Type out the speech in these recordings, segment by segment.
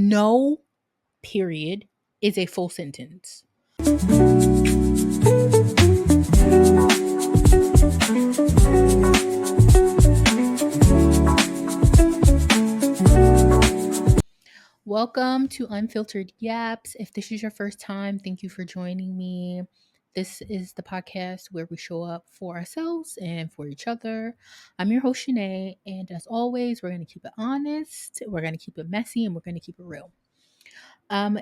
No period is a full sentence. Welcome to Unfiltered Yaps. If this is your first time, thank you for joining me. This is the podcast where we show up for ourselves and for each other. I'm your host, Shanae, and as always, we're going to keep it honest, we're going to keep it messy, and we're going to keep it real.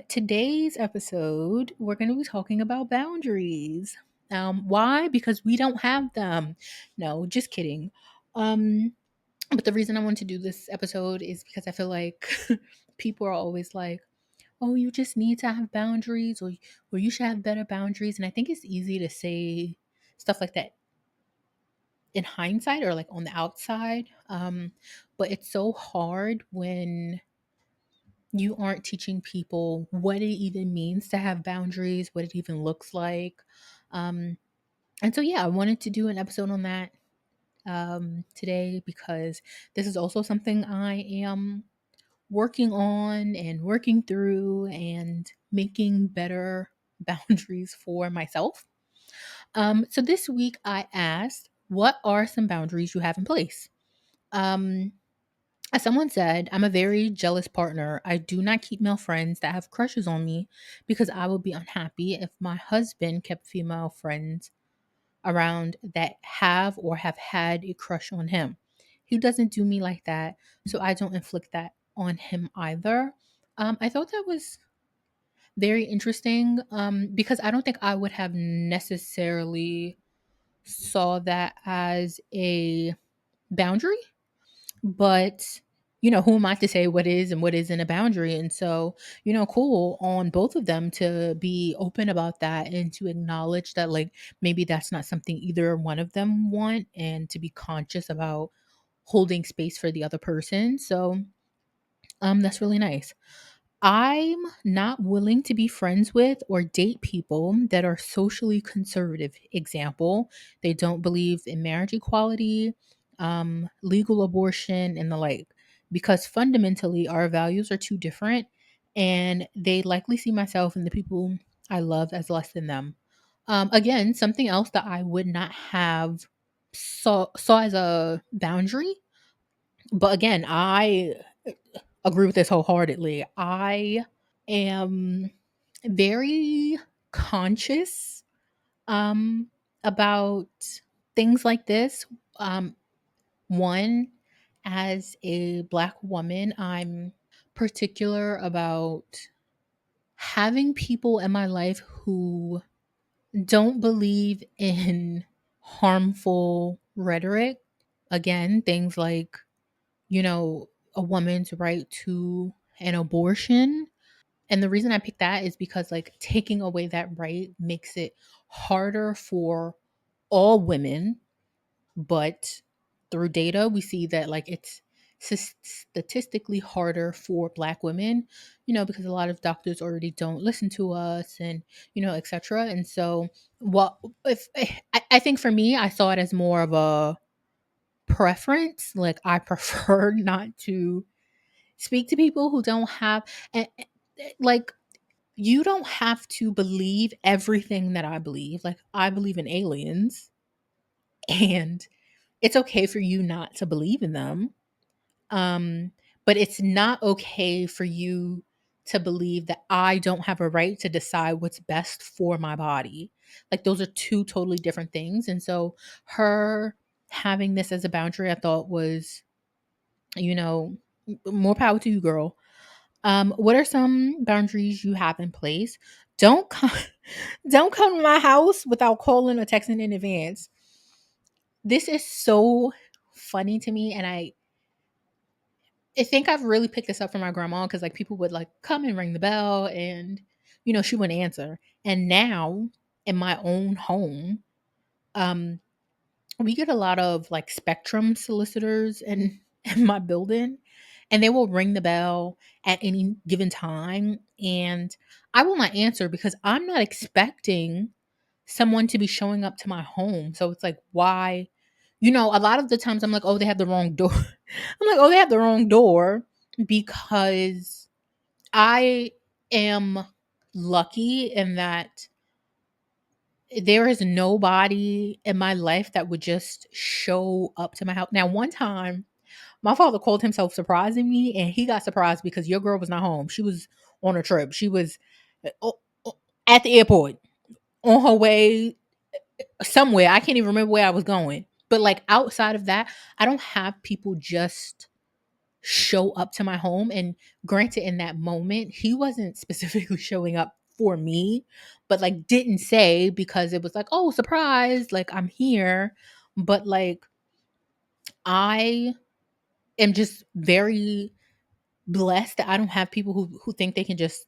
Today's episode, we're going to be talking about boundaries. Why? Because we don't have them. No, just kidding. But the reason I want to do this episode is because I feel like people are always like, oh, you just need to have boundaries, or you should have better boundaries. And I think it's easy to say stuff like that in hindsight or like on the outside. But it's so hard when you aren't teaching people what it even means to have boundaries, what it even looks like. Um, and so, yeah, I wanted to do an episode on that today because this is also something I am working on and working through and making better boundaries for myself. So this week I asked, what are some boundaries you have in place? Um, as someone said, I'm a very jealous partner. I do not keep male friends that have crushes on me because I would be unhappy if my husband kept female friends around that have or have had a crush on him. He doesn't do me like that, so I don't inflict that on him either. I thought that was very interesting because I don't think I would have necessarily saw that as a boundary, but who am I to say what is and what isn't a boundary? And so, cool on both of them to be open about that and to acknowledge that, like, maybe that's not something either one of them want and to be conscious about holding space for the other person. So, that's really nice. I'm not willing to be friends with or date people that are socially conservative. Example, they don't believe in marriage equality, legal abortion, and the like, because fundamentally our values are too different and they likely see myself and the people I love as less than them. Again, something else that I would not have saw as a boundary, but again, I agree with this wholeheartedly. I am very conscious um about things like this. One, as a black woman, I'm particular about having people in my life who don't believe in harmful rhetoric. Again, things like, a woman's right to an abortion. And the reason I picked that is because, like, taking away that right makes it harder for all women, but through data we see that, like, it's statistically harder for black women, because a lot of doctors already don't listen to us and, etc. And so, what if I think for me, I saw it as more of a preference. Like, I prefer not to speak to people who don't have and like, you don't have to believe everything that I believe. Like, I believe in aliens, and it's okay for you not to believe in them. Um, but it's not okay for you to believe that I don't have a right to decide what's best for my body. Like, those are two totally different things. And so, her having this as a boundary, I thought was, you know, more power to you, girl. What are some boundaries you have in place? Don't come, don't come to my house without calling or texting in advance. This is so funny to me, and I think I've really picked this up from my grandma because, like, people would, like, come and ring the bell, and she wouldn't answer. And now in my own home, um, we get a lot of, like, spectrum solicitors in my building, and they will ring the bell at any given time, and I will not answer because I'm not expecting someone to be showing up to my home. So it's like, why? A lot of the times I'm like, oh, they have the wrong door. I'm like, oh, they have the wrong door because I am lucky in that there is nobody in my life that would just show up to my house. Now, one time, my father called himself surprising me, and he got surprised because your girl was not home. She was on a trip. She was o- at the airport on her way somewhere. I can't even remember where I was going. But like outside of that, I don't have people just show up to my home. And granted, in that moment, he wasn't specifically showing up for me, but like didn't say because it was like, oh, surprise, like I'm here. But like I am just very blessed that I don't have people who think they can just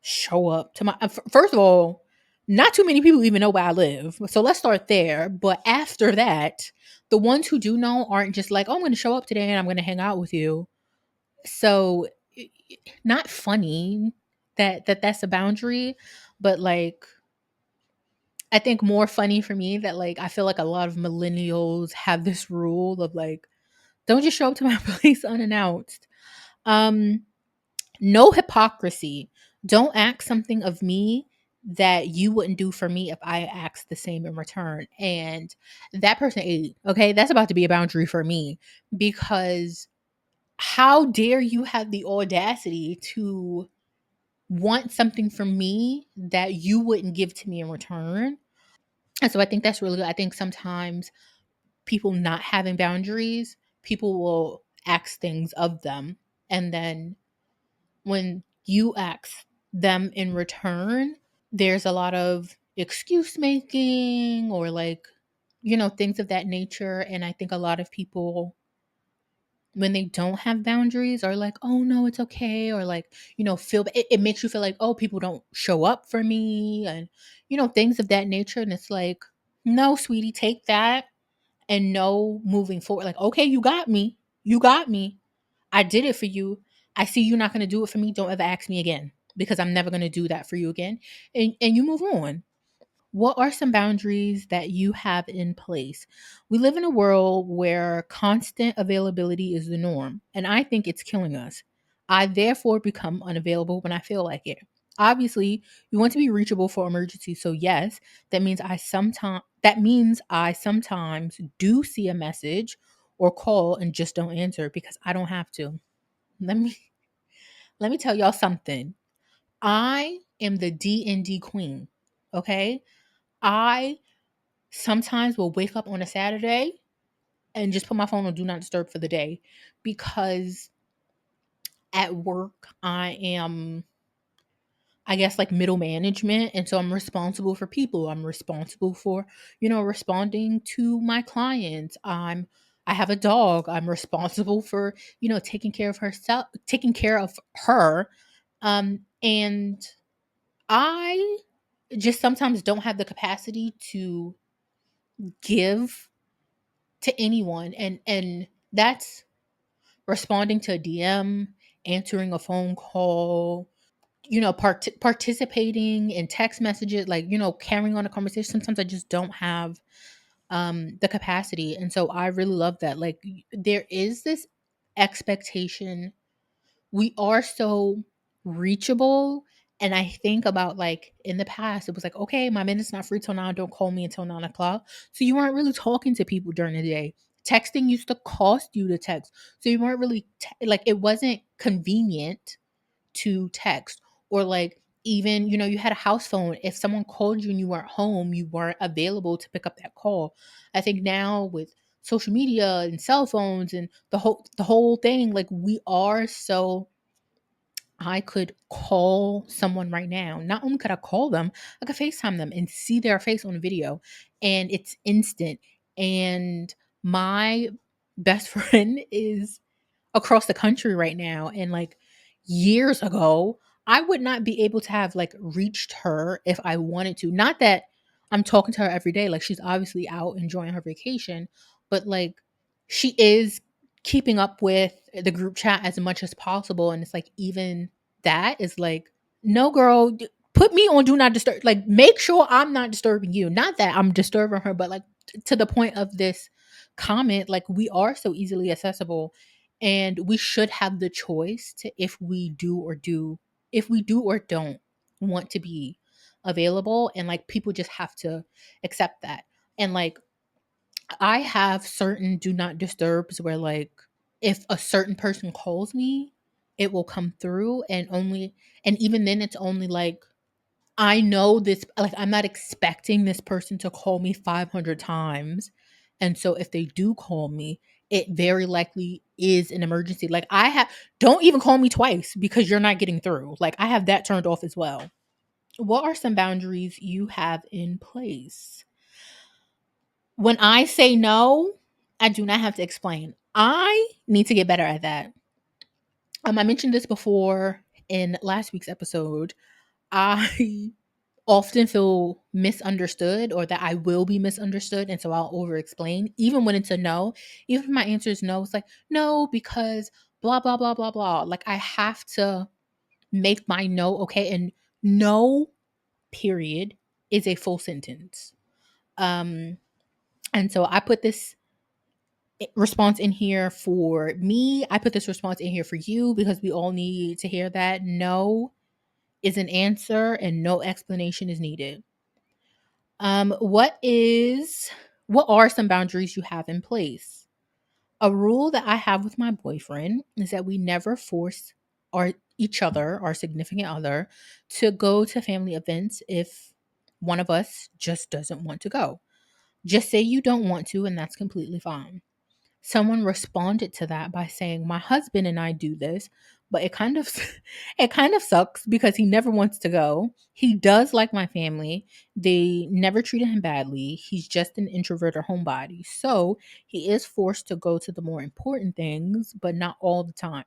show up to my first of all, not too many people even know where I live. So let's start there. But after that, the ones who do know aren't just like, oh, I'm going to show up today and I'm going to hang out with you. So not funny that's a boundary, but like I think more funny for me that like I feel like a lot of millennials have this rule of like don't just show up to my place unannounced. Um No hypocrisy. Don't ask something of me that you wouldn't do for me if I asked the same in return. And that person ate. Okay, that's about to be a boundary for me because how dare you have the audacity to want something from me that you wouldn't give to me in return? And so I think that's really good. I think sometimes people not having boundaries, people will ask things of them. And then when you ask them in return, there's a lot of excuse making or like, things of that nature. And I think a lot of people, when they don't have boundaries, are like, oh no, it's okay. Or like, it makes you feel like, oh, people don't show up for me and, things of that nature. And it's like, no, sweetie, take that and know moving forward. Like, okay, you got me. You got me. I did it for you. I see you're not going to do it for me. Don't ever ask me again because I'm never going to do that for you again. And you move on. What are some boundaries that you have in place? We live in a world where constant availability is the norm, and I think it's killing us. I therefore become unavailable when I feel like it. Obviously, you want to be reachable for emergencies, so yes, that means I sometimes do see a message or call and just don't answer because I don't have to. Let me let me tell y'all something. I am the D&D queen. Okay? I sometimes will wake up on a Saturday and just put my phone on do not disturb for the day because at work I am, I guess, like middle management, and so I'm responsible for people. I'm responsible for, responding to my clients. I have a dog. I'm responsible for, taking care of her. And I just sometimes don't have the capacity to give to anyone, and that's responding to a DM, answering a phone call, participating in text messages, like, carrying on a conversation. Sometimes I just don't have the capacity. And so I really love that. Like there is this expectation. We are so reachable. And I think about like in the past, it was like, okay, my minute's not free till now. Don't call me until 9 o'clock. So you weren't really talking to people during the day. Texting used to cost you to text. So you weren't really, like, it wasn't convenient to text. Or like, even, you had a house phone. If someone called you and you weren't home, you weren't available to pick up that call. I think now with social media and cell phones and the whole thing, like we are so, I could call someone right now. Not only could I call them, I could FaceTime them and see their face on video, and it's instant. And my best friend is across the country right now, and like years ago, I would not be able to have like reached her if I wanted to. Not that I'm talking to her every day, like she's obviously out enjoying her vacation, but like she is keeping up with the group chat as much as possible. And it's like, even that is like, no, girl, put me on do not disturb. Like, make sure I'm not disturbing you. Not that I'm disturbing her, but like to the point of this comment, like we are so easily accessible. And we should have the choice to if we do or don't want to be available, and like people just have to accept that. And like I have certain do not disturbs where like if a certain person calls me, it will come through, and even then it's only like I know this, like I'm not expecting this person to call me 500 times. And so if they do call me, it very likely is an emergency. Like don't even call me twice because you're not getting through. Like I have that turned off as well. What are some boundaries you have in place? When I say no, I do not have to explain. I need to get better at that. I mentioned this before in last week's episode. I often feel misunderstood or that I will be misunderstood. And so I'll over explain, even when it's a no. Even if my answer is no, it's like, no, because blah, blah, blah, blah, blah. Like I have to make my no okay. And no, period, is a full sentence. Um, and so I put this response in here for me. I put this response in here for you because we all need to hear that no is an answer and no explanation is needed. Um, what is what are some boundaries you have in place? A rule that I have with my boyfriend is that we never force our significant other, to go to family events if one of us just doesn't want to go. Just say you don't want to, and that's completely fine. Someone responded to that by saying, "My husband and I do this, but it kind of it kind of sucks because he never wants to go. He does like my family. They never treated him badly. He's just an introvert or homebody. So, he is forced to go to the more important things, but not all the time.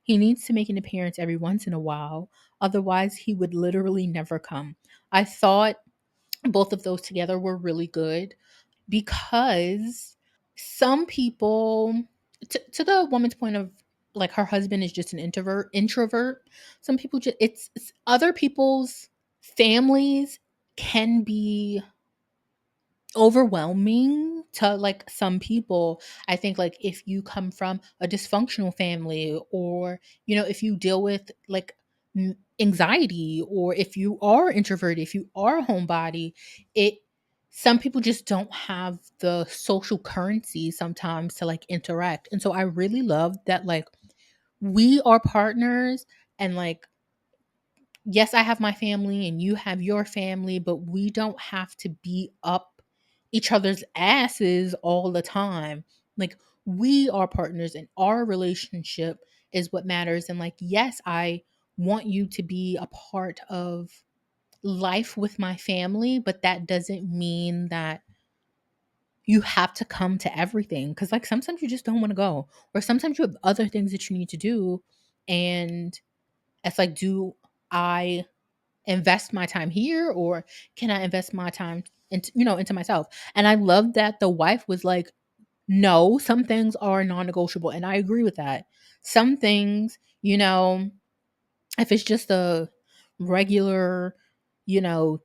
He needs to make an appearance every once in a while, otherwise he would literally never come." I thought both of those together were really good because some people, to the woman's point of like her husband is just an introvert, some people just it's other people's families can be overwhelming to like some people. I think like if you come from a dysfunctional family, or if you deal with like anxiety, or if you are introverted, if you are a homebody, it some people just don't have the social currency sometimes to like interact. And so I really love that like we are partners, and like yes, I have my family and you have your family, but we don't have to beat up each other's asses all the time. Like, we are partners and our relationship is what matters. And, like, yes, I want you to be a part of life with my family, but that doesn't mean that you have to come to everything. Cause, like, sometimes you just don't want to go, or sometimes you have other things that you need to do. And it's like, do I invest my time here, or can I invest my time into myself? And I love that the wife was like, no, some things are non-negotiable, and I agree with that. Some things, if it's just a regular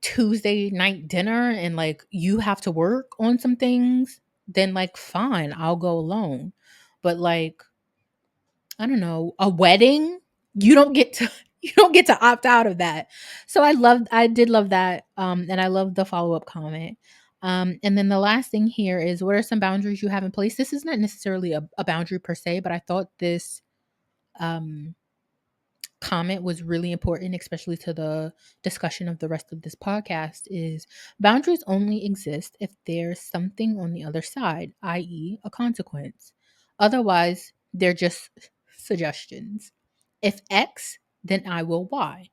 Tuesday night dinner, and like you have to work on some things, then like fine, I'll go alone. But like, I don't know, a wedding, you don't get to you don't get to opt out of that. So I did love that. And I love the follow-up comment. And then the last thing here is, what are some boundaries you have in place? This is not necessarily a boundary per se, but I thought this um comment was really important, especially to the discussion of the rest of this podcast. Is boundaries only exist if there's something on the other side, i.e., a consequence. Otherwise, they're just suggestions. If X, then I will Y.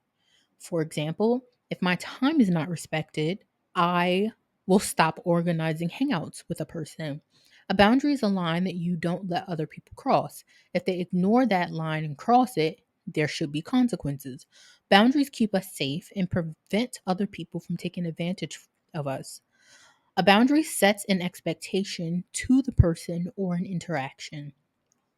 For example, if my time is not respected, I will stop organizing hangouts with a person. A boundary is a line that you don't let other people cross. If they ignore that line and cross it, there should be consequences. Boundaries keep us safe and prevent other people from taking advantage of us. A boundary sets an expectation to the person or an interaction.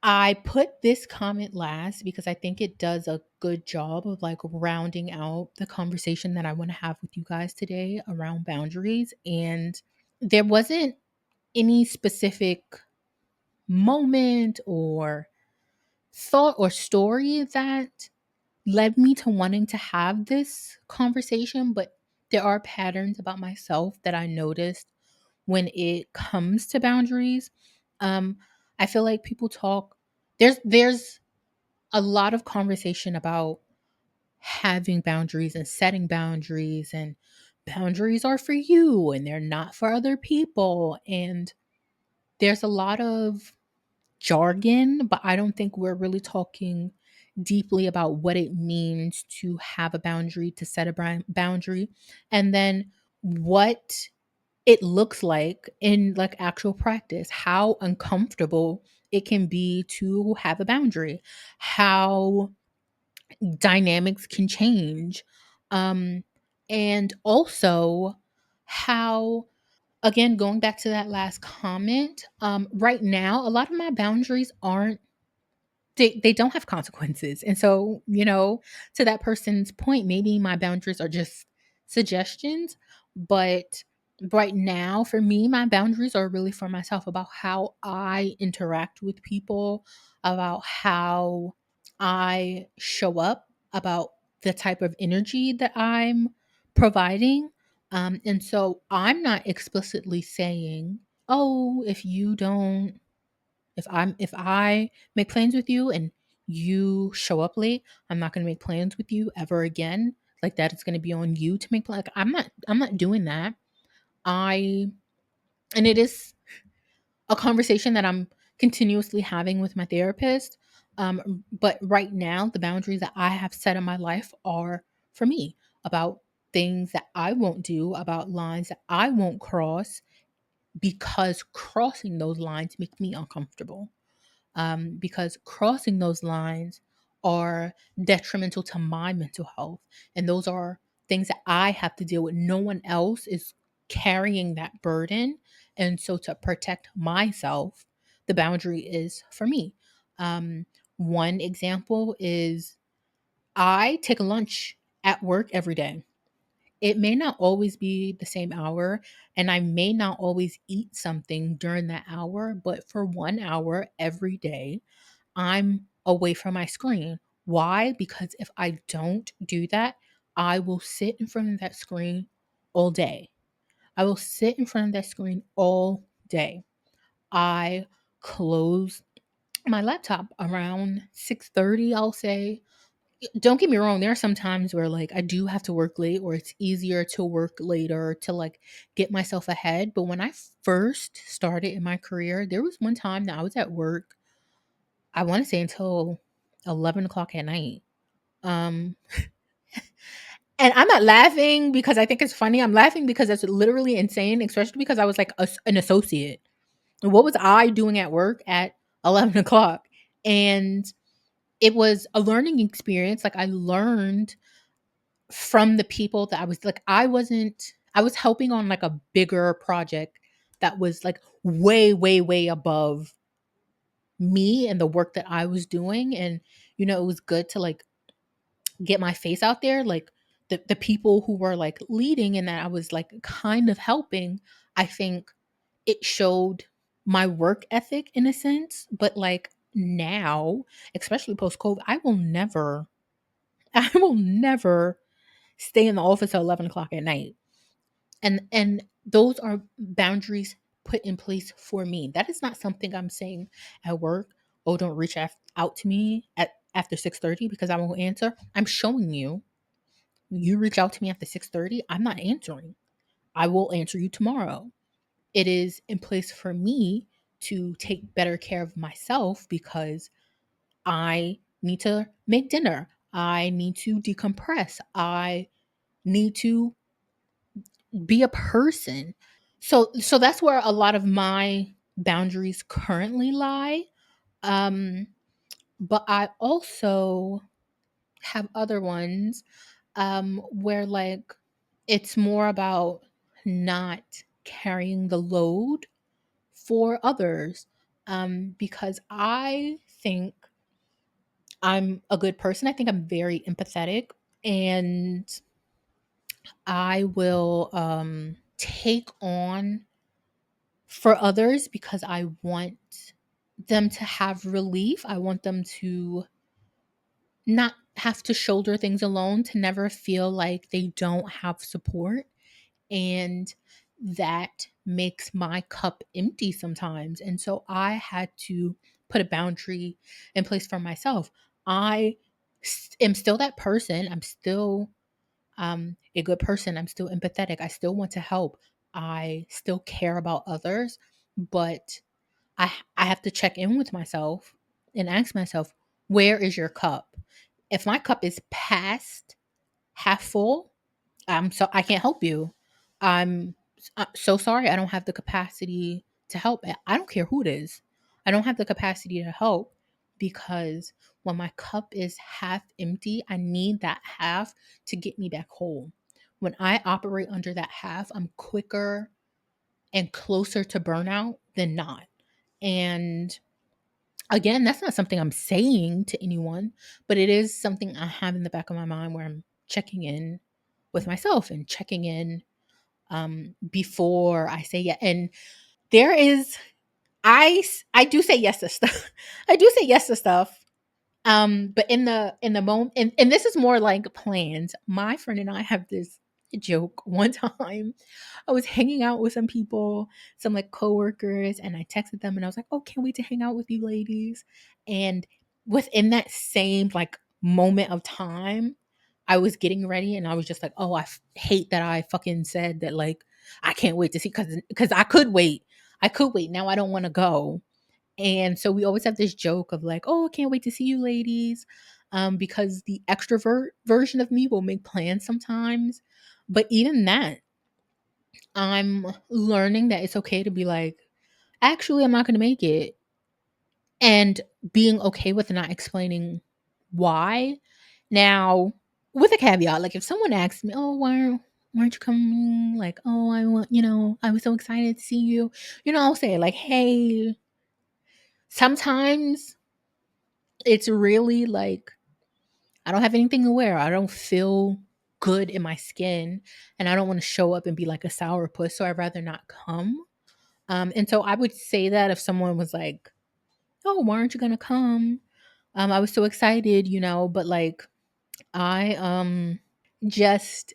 I put this comment last because I think it does a good job of like rounding out the conversation that I want to have with you guys today around boundaries. And there wasn't any specific moment or thought or story that led me to wanting to have this conversation, but there are patterns about myself that I noticed when it comes to boundaries. Um, I feel like people talk there's a lot of conversation about having boundaries and setting boundaries, and boundaries are for you and they're not for other people. And there's a lot of jargon, but I don't think we're really talking deeply about what it means to have a boundary, to set a boundary, and then what it looks like in like actual practice, how uncomfortable it can be to have a boundary, how dynamics can change, um, and also how, again, going back to that last comment, right now, a lot of my boundaries aren't they don't have consequences. And so, to that person's point, maybe my boundaries are just suggestions, but right now for me, my boundaries are really for myself, about how I interact with people, about how I show up, about the type of energy that I'm providing. And so I'm not explicitly saying, "Oh, if I make plans with you and you show up late, I'm not going to make plans with you ever again." Like, that is going to be on you to make plans. Like, I'm not doing that. I and it is a conversation that I'm continuously having with my therapist. But right now, the boundaries that I have set in my life are for me, about things that I won't do, about lines that I won't cross, because crossing those lines make me uncomfortable, because crossing those lines are detrimental to my mental health. And those are things that I have to deal with. No one else is carrying that burden. And so, to protect myself, the boundary is for me. Um, One example is, I take lunch at work every day. It may not always be the same hour, and I may not always eat something during that hour, but for 1 hour every day, I'm away from my screen. Why? Because if I don't do that, I will sit in front of that screen all day. I will sit in front of that screen all day. I close my laptop around 6:30, I'll say. Don't get me wrong, there are some times where like I do have to work late, or it's easier to work later to like get myself ahead. But when I first started in my career, there was one time that I was at work, I want to say until 11 o'clock at night. Um, and I'm not laughing because I think it's funny. I'm laughing because it's literally insane, especially because I was like an associate. What was I doing at work at 11 o'clock? And it was a learning experience. Like, I learned from the people that I was like, I was helping on like a bigger project that was like way, way, way above me and the work that I was doing. And, it was good to like get my face out there. Like, the people who were like leading and that I was like kind of helping, I think it showed my work ethic in a sense. But like now, especially post COVID, I will never stay in the office till 11 o'clock at night. And those are boundaries put in place for me. That is not something I'm saying at work, "Oh, don't reach out to me at after 6:30 because I won't answer." I'm showing you, you reach out to me after 6:30, I'm not answering. I will answer you tomorrow. It is in place for me to take better care of myself, because I need to make dinner. I need to decompress. I need to be a person. So that's where a lot of my boundaries currently lie. Um, but I also have other ones, where like it's more about not carrying the load for others. Because I think I'm a good person. I think I'm very empathetic, and I will take on for others because I want them to have relief. I want them to not have to shoulder things alone, to never feel like they don't have support. And that makes my cup empty sometimes. And so I had to put a boundary in place for myself. I am still that person. I'm still a good person. I'm still empathetic. I still want to help. I still care about others, but I have to check in with myself and ask myself, where is your cup? If my cup is past half full, so I can't help you. I'm so sorry. I don't have the capacity to help. I don't care who it is. I don't have the capacity to help because when my cup is half empty, I need that half to get me back whole. When I operate under that half, I'm quicker and closer to burnout than not. And again, that's not something I'm saying to anyone, but it is something I have in the back of my mind where I'm checking in with myself and checking in before I say yeah. And there is, I do say yes to stuff. I do say yes to stuff. But in the moment, and this is more like plans. My friend and I have this joke one time. I was hanging out with some people, some like coworkers, and I texted them and I was like, "Oh, can't wait to hang out with you ladies." And within that same like moment of time, I was getting ready and I was just like, "Oh, hate that I fucking said that like I can't wait to see cuz I could wait. I could wait. Now I don't want to go." And so we always have this joke of like, "Oh, I can't wait to see you ladies." Because the extrovert version of me will make plans sometimes. But even that, I'm learning that it's okay to be like, actually, I'm not going to make it. And being okay with not explaining why. Now, with a caveat, like if someone asks me, "Oh, why aren't you coming?" Like, "Oh, I want, I was so excited to see you." I'll say like, "Hey, sometimes it's really like I don't have anything to wear. I don't feel good in my skin and I don't want to show up and be like a sourpuss, so I'd rather not come." And so I would say that if someone was like, "Oh, why aren't you gonna come?" I was so excited, but like I just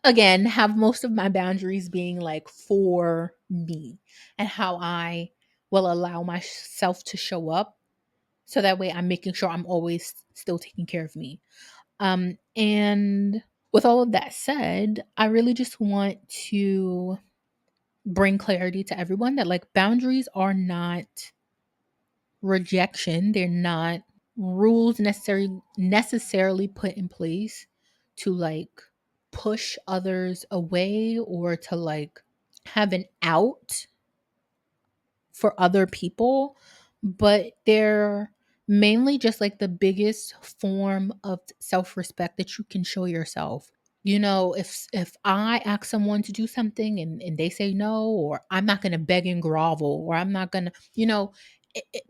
again have most of my boundaries being like for me and how I will allow myself to show up so that way I'm making sure I'm always still taking care of me. And with all of that said, I really just want to bring clarity to everyone that like boundaries are not rejection. They're not rules necessarily put in place to like push others away or to like have an out for other people, but they're mainly just like the biggest form of self-respect that you can show yourself. If I ask someone to do something and they say no, or I'm not going to beg and grovel, or I'm not going to,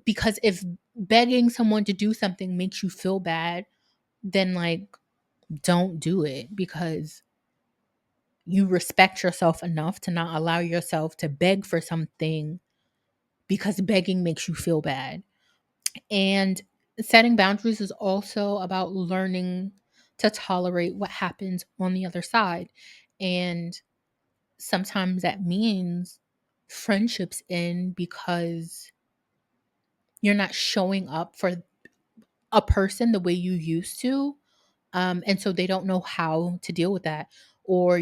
because if begging someone to do something makes you feel bad, then like don't do it because you respect yourself enough to not allow yourself to beg for something because begging makes you feel bad. And setting boundaries is also about learning to tolerate what happens on the other side. And sometimes that means friendships end because you're not showing up for a person the way you used to. And so they don't know how to deal with that. Or,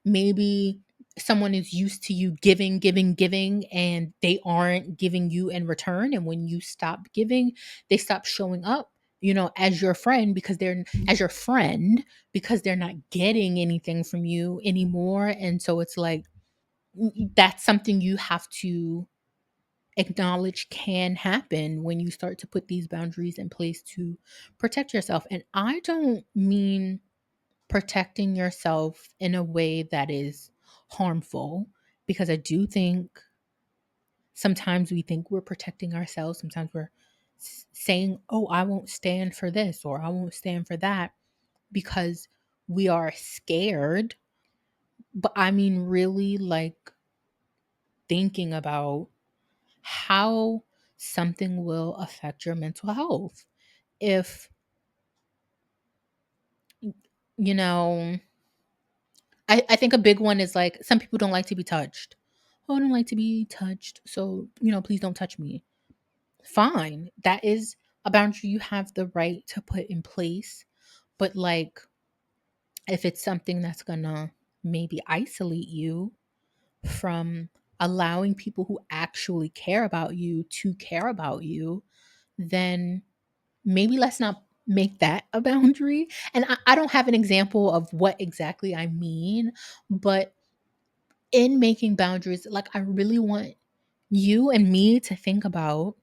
maybe someone is used to you giving, giving, giving, and they aren't giving you in return. And when you stop giving, they stop showing up, as your friend because they're not getting anything from you anymore. And so it's like, that's something you have to acknowledge can happen when you start to put these boundaries in place to protect yourself. And I don't mean protecting yourself in a way that is harmful, because I do think sometimes we think we're protecting ourselves. Sometimes we're saying, "Oh, I won't stand for this," or "I won't stand for that," because we are scared. But I mean, really like thinking about how something will affect your mental health. If, you know, I think a big one is like some people don't like to be touched. Oh, I don't like to be touched. So, please don't touch me. Fine. That is a boundary you have the right to put in place. But like, if it's something that's gonna maybe isolate you from allowing people who actually care about you to care about you, then maybe let's not make that a boundary. And I don't have an example of what exactly I mean, but in making boundaries, like I really want you and me to think about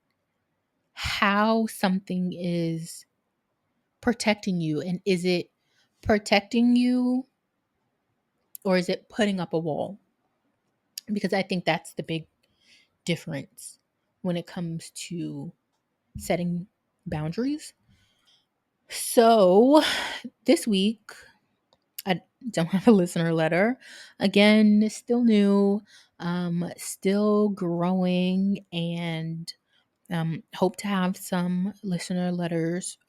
how something is protecting you. And is it protecting you or is it putting up a wall? Because I think that's the big difference when it comes to setting boundaries. So this week, I don't have a listener letter. Again, still new, still growing, and hope to have some listener letters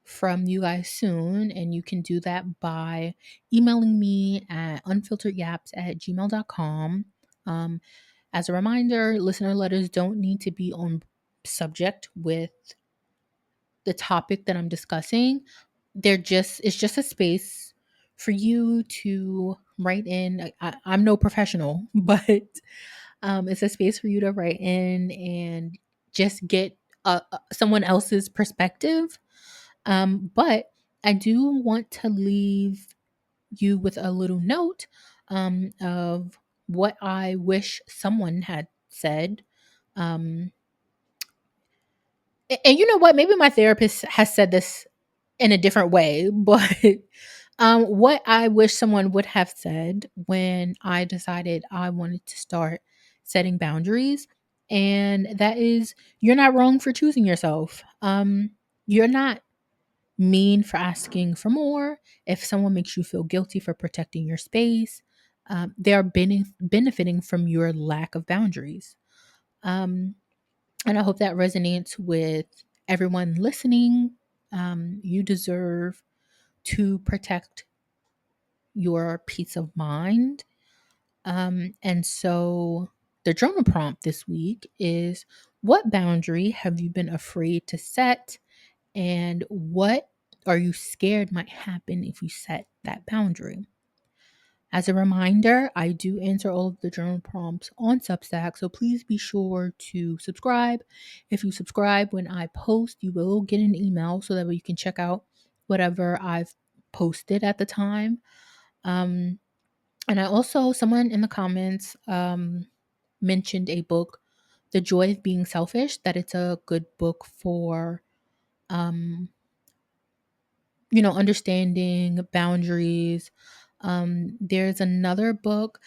from you guys soon. And you can do that by emailing me at unfilteredyaps@gmail.com. As a reminder, listener letters don't need to be on subject with the topic that I'm discussing. It's just a space for you to write in. I'm no professional, but it's a space for you to write in and just get someone else's perspective. But I do want to leave you with a little note of what I wish someone had said. Um, and you know what? Maybe my therapist has said this in a different way, but what I wish someone would have said when I decided I wanted to start setting boundaries, and that is, you're not wrong for choosing yourself. You're not mean for asking for more. If someone makes you feel guilty for protecting your space, they are benefiting from your lack of boundaries. Um, and I hope that resonates with everyone listening. You deserve to protect your peace of mind. And so the journal prompt this week is, what boundary have you been afraid to set? And what are you scared might happen if you set that boundary? As a reminder, I do answer all of the journal prompts on Substack, so please be sure to subscribe. If you subscribe when I post, you will get an email so that way you can check out whatever I've posted at the time. Um, and I also, someone in the comments mentioned a book, The Joy of Being Selfish, that it's a good book for, um, understanding boundaries. There's another book.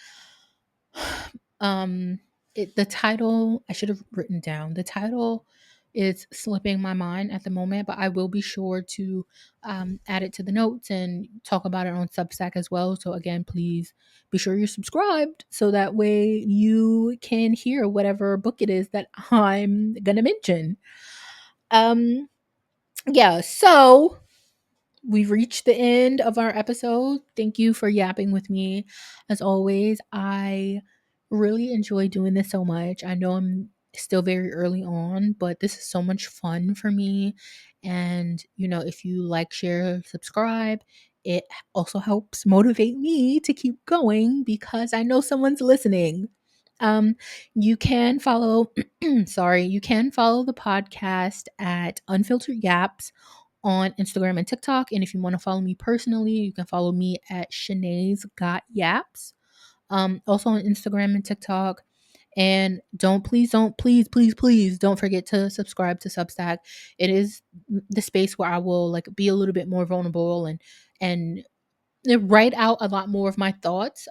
Um, the title, I should have written down. The title is slipping my mind at the moment, but I will be sure to add it to the notes and talk about it on Substack as well. So again, please be sure you're subscribed so that way you can hear whatever book it is that I'm gonna mention. Um, yeah. So we've reached the end of our episode. Thank you for yapping with me. As always, I really enjoy doing this so much. I know I'm still very early on, but this is so much fun for me. And, if you like, share, subscribe, it also helps motivate me to keep going because I know someone's listening. You can follow, you can follow the podcast at Unfiltered Yaps on Instagram and TikTok. And if you want to follow me personally, you can follow me at Shanae's Got Yaps. Also on Instagram and TikTok. And please don't forget to subscribe to Substack. It is the space where I will like be a little bit more vulnerable and write out a lot more of my thoughts.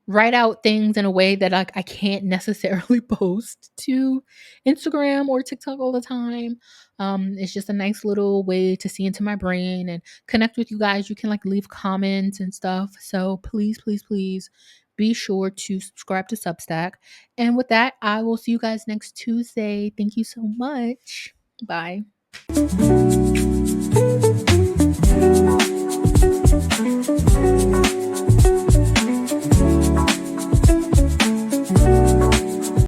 Write out things in a way that I can't necessarily post to Instagram or TikTok all the time. It's just a nice little way to see into my brain and connect with you guys. You can like leave comments and stuff. So please, please, please be sure to subscribe to Substack. And with that, I will see you guys next Tuesday. Thank you so much. Bye.